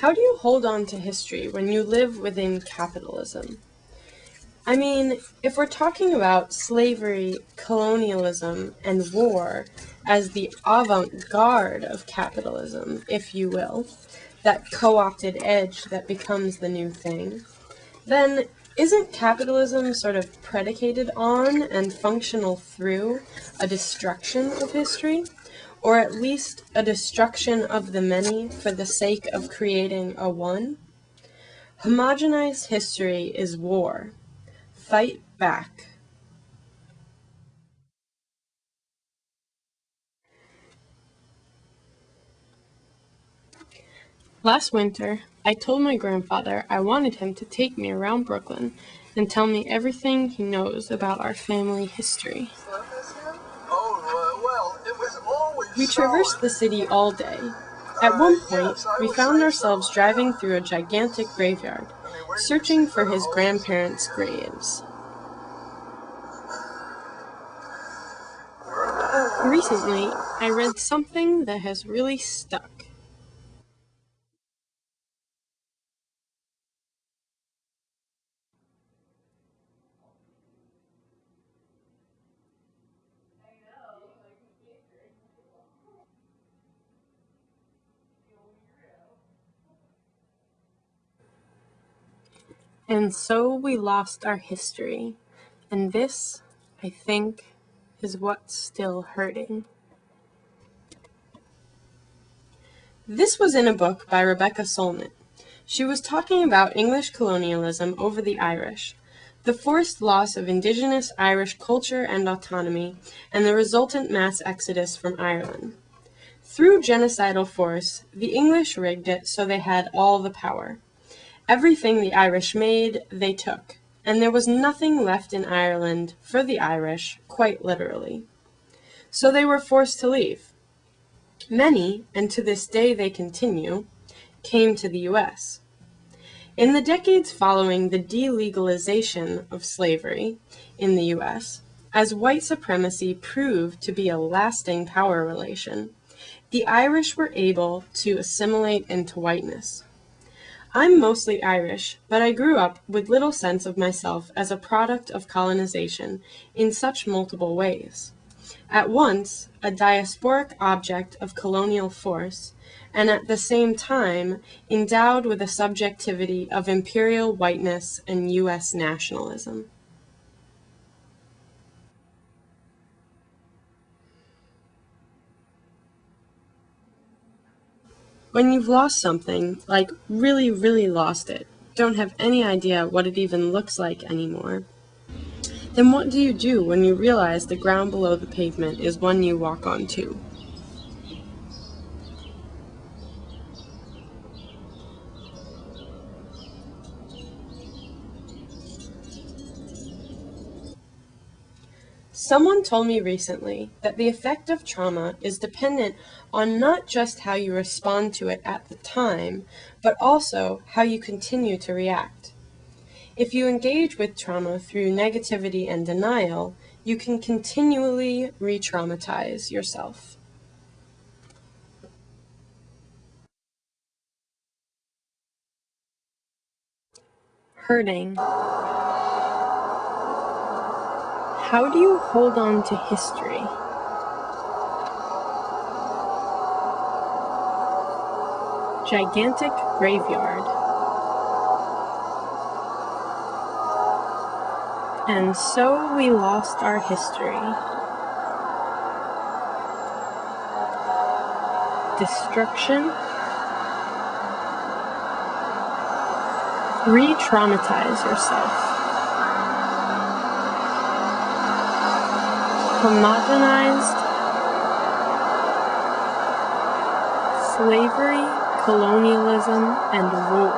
How do you hold on to history when you live within capitalism? I mean, if we're talking about slavery, colonialism, and war as the avant-garde of capitalism, if you will, that co-opted edge that becomes the new thing, then isn't capitalism sort of predicated on and functional through a destruction of history? Or at least a destruction of the many for the sake of creating a one? Homogenized history is war. Fight back. Last winter, I told my grandfather I wanted him to take me around Brooklyn and tell me everything he knows about our family history. We traversed the city all day. At one point, we found ourselves driving through a gigantic graveyard, searching for his grandparents' graves. Recently, I read something that has really stuck. And so we lost our history, and this, I think, is what's still hurting. This was in a book by Rebecca Solnit. She was talking about English colonialism over the Irish, the forced loss of indigenous Irish culture and autonomy, and the resultant mass exodus from Ireland. Through genocidal force, the English rigged it so they had all the power. Everything the Irish made, they took, and there was nothing left in Ireland for the Irish, quite literally. So they were forced to leave. Many, and to this day they continue, came to the U.S. In the decades following the delegalization of slavery in the U.S., as white supremacy proved to be a lasting power relation, the Irish were able to assimilate into whiteness. I'm mostly Irish, but I grew up with little sense of myself as a product of colonization in such multiple ways. At once, a diasporic object of colonial force, and at the same time, endowed with a subjectivity of imperial whiteness and U.S. nationalism. When you've lost something, like really, really lost it, don't have any idea what it even looks like anymore, then what do you do when you realize the ground below the pavement is one you walk on too? Someone told me recently that the effect of trauma is dependent on not just how you respond to it at the time, but also how you continue to react. If you engage with trauma through negativity and denial, you can continually re-traumatize yourself. Hurting. How do you hold on to history? Gigantic graveyard. And so we lost our history. Destruction. Re-traumatize yourself. Homogenized. Slavery, colonialism, and war.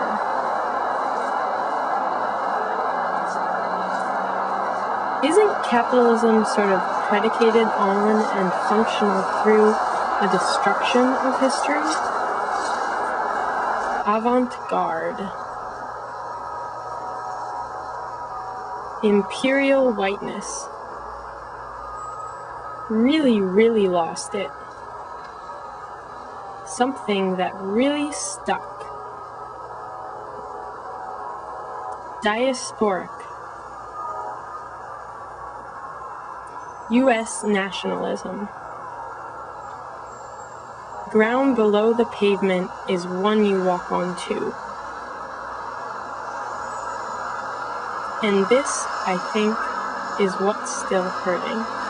Isn't capitalism sort of predicated on and functional through a destruction of history? Avant-garde. Imperial whiteness. Really, really lost it. Something that really stuck. Diasporic. U.S. nationalism. Ground below the pavement is one you walk on too. And this, I think, is what's still hurting.